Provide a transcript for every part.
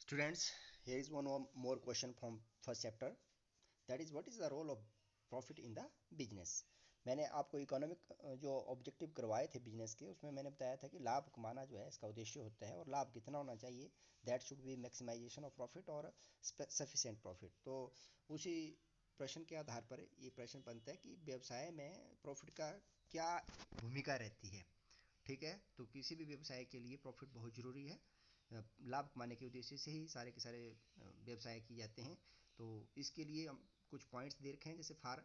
Students, here is one more question from first chapter. That is, what is the role of profit in the business? मैंने आपको economic जो objective करवाए थे business के, उसमें मैंने बताया था कि लाभ कमाना जो है इसका उद्देश्य होता है, और लाभ कितना होना चाहिए, that should be maximization of profit और सफिशिएंट प्रॉफिट। तो उसी प्रश्न के आधार पर ये प्रश्न बनता है कि व्यवसाय में प्रॉफिट का क्या भूमिका रहती है। ठीक है, तो किसी भी व्यवसाय के लिए प्रॉफिट बहुत ज़रूरी है। लाभ कमाने के उद्देश्य से ही सारे के सारे व्यवसाय किए जाते हैं। तो इसके लिए हम कुछ पॉइंट्स दे रखे हैं, जैसे फॉर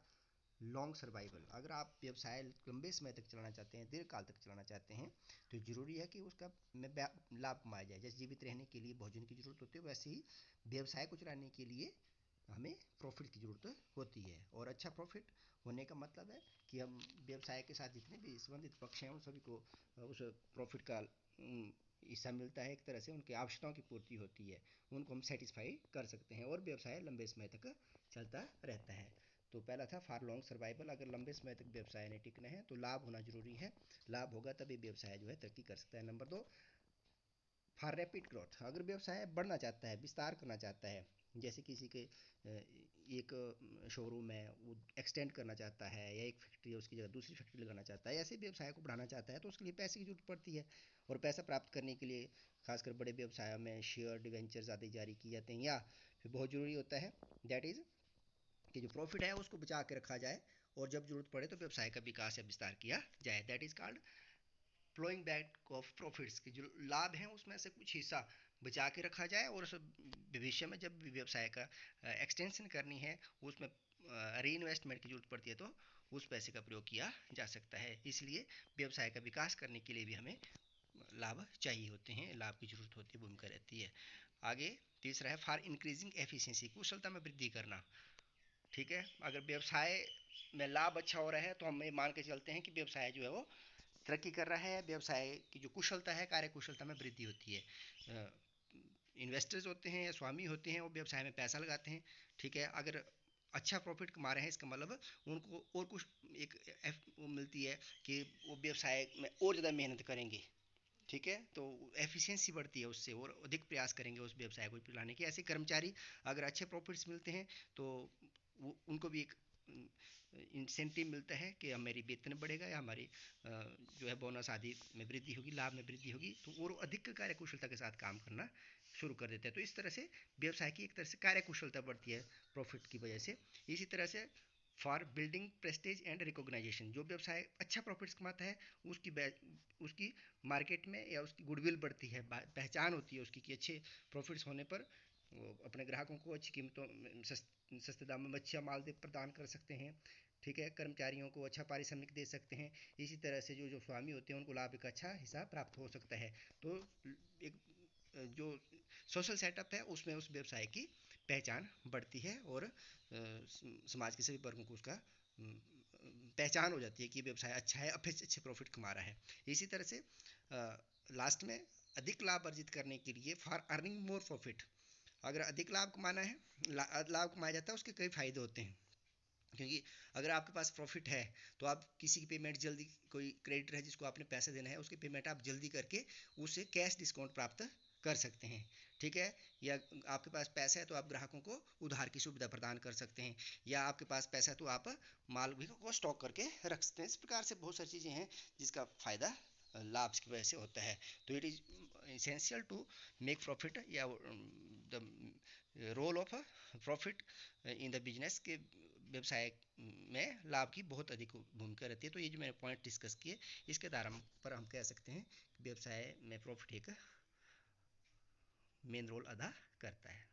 लॉन्ग सर्वाइवल, अगर आप व्यवसाय लंबे समय तक चलाना चाहते हैं, दीर्घ काल तक चलाना चाहते हैं, तो ज़रूरी है कि उसका लाभ कमाया जाए। जैसे जीवित रहने के लिए भोजन की ज़रूरत होती है, वैसे ही व्यवसाय को चलाने के लिए हमें प्रॉफिट की ज़रूरत होती है। और अच्छा प्रॉफिट होने का मतलब है कि हम व्यवसाय के साथ जितने भी संबंधित पक्ष हैं उन सभी को उस प्रॉफिट का हिस्सा मिलता है। एक तरह से उनकी आवश्यकताओं की पूर्ति होती है, उनको हम सेटिस्फाई कर सकते हैं और व्यवसाय लंबे समय तक चलता रहता है। तो पहला था फॉर लॉन्ग सर्वाइवल, अगर लंबे समय तक व्यवसाय ने टिकना है तो लाभ होना जरूरी है। लाभ होगा तभी व्यवसाय जो है तरक्की कर सकता है। नंबर 2, फॉर रैपिड ग्रोथ, अगर व्यवसाय बढ़ना चाहता है, विस्तार करना चाहता है, जैसे किसी के एक शोरूम है वो एक्सटेंड करना चाहता है, या एक फैक्ट्री है उसकी जगह दूसरी फैक्ट्री लगाना चाहता है, ऐसे व्यवसाय को बढ़ाना चाहता है, तो उसके लिए पैसे की जरूरत पड़ती है। और पैसा प्राप्त करने के लिए खासकर बड़े व्यवसायों में शेयर डिवेंचर आदि जारी किए जाते हैं, या फिर बहुत ज़रूरी होता है दैट इज़ कि जो प्रॉफिट है उसको बचा के रखा जाए, और जब जरूरत पड़े तो व्यवसाय का विकास या विस्तार किया जाए। That is called flowing back of profits, की जो लाभ हैं उसमें से कुछ हिस्सा बचा के रखा जाए, और भविष्य में जब व्यवसाय का एक्सटेंशन करनी है, उसमें री इन्वेस्टमेंट की जरूरत पड़ती है, तो उस पैसे का प्रयोग किया जा सकता है। इसलिए व्यवसाय का विकास करने के लिए भी हमें लाभ चाहिए होते हैं, लाभ की जरूरत होती है, भूमिका रहती है। आगे तीसरा है फॉर इंक्रीजिंग एफिशिएंसी, कुशलता में वृद्धि करना। ठीक है, अगर व्यवसाय में लाभ अच्छा हो रहा है तो हम ये मान के चलते हैं कि व्यवसाय जो है वो तरक्की कर रहा है, व्यवसाय की जो कुशलता है, कार्य कुशलता में वृद्धि होती है। इन्वेस्टर्स होते हैं या स्वामी होते हैं, वो व्यवसाय में पैसा लगाते हैं। ठीक है, अगर अच्छा प्रॉफिट कमा रहे हैं, इसका मतलब उनको और कुछ एक वो मिलती है कि वो व्यवसाय में और ज़्यादा मेहनत करेंगे। ठीक है, तो एफिशिएंसी बढ़ती है उससे, और अधिक प्रयास करेंगे उस व्यवसाय को चलाने के। ऐसे कर्मचारी अगर अच्छे प्रॉफिट्स मिलते हैं तो वो उनको भी एक इंसेंटिव मिलता है कि हमारी वेतन बढ़ेगा, या हमारी जो है बोनस आदि में वृद्धि होगी, लाभ में वृद्धि होगी, तो वो अधिक कार्य कुशलता के साथ काम करना शुरू कर देते हैं। तो इस तरह से व्यवसाय की एक तरह से कार्य कुशलता बढ़ती है प्रॉफिट की वजह से। इसी तरह से for building prestige and recognization, जो व्यवसाय अच्छा प्रॉफिट्स कमाता है उसकी मार्केट में या उसकी गुडविल बढ़ती है, पहचान होती है उसकी, कि अच्छे प्रॉफिट्स होने पर वो अपने ग्राहकों को अच्छी कीमतों में सस्ते दाम में अच्छा माल प्रदान कर सकते हैं। ठीक है, कर्मचारियों को अच्छा पारिश्रमिक दे सकते हैं। इसी तरह से जो जो स्वामी होते हैं उनको लाभ का अच्छा हिस्सा प्राप्त हो सकता है। तो एक जो सोशल सेटअप है उसमें उस व्यवसाय की पहचान बढ़ती है, और समाज के सभी वर्गों को उसका पहचान हो जाती है कि व्यवसाय अच्छा है, अच्छे प्रॉफिट कमा रहा है। इसी तरह से लास्ट में अधिक लाभ अर्जित करने के लिए फॉर अर्निंग मोर प्रॉफिट, अगर अधिक लाभ कमाना है, लाभ कमाया जाता है, उसके कई फायदे होते हैं। क्योंकि अगर आपके पास प्रॉफिट है तो आप किसी की पेमेंट जल्दी, कोई क्रेडिटर है जिसको आपने पैसे देना है, उसकी पेमेंट आप जल्दी करके उससे कैश डिस्काउंट प्राप्त कर सकते हैं। ठीक है, या आपके पास पैसा है तो आप ग्राहकों को उधार की सुविधा प्रदान कर सकते हैं, या आपके पास पैसा है तो आप माल भी को स्टॉक करके रख सकते हैं। इस प्रकार से बहुत सारी चीज़ें हैं जिसका फ़ायदा लाभ की वजह से होता है। तो it is essential to make profit, या the role of profit in the business के व्यवसाय में लाभ की बहुत अधिक भूमिका रहती है। तो ये जो मैंने पॉइंट डिस्कस किए, इसके आधार पर हम कह सकते हैं कि व्यवसाय में प्रॉफिट एक मेन रोल अदा करता है।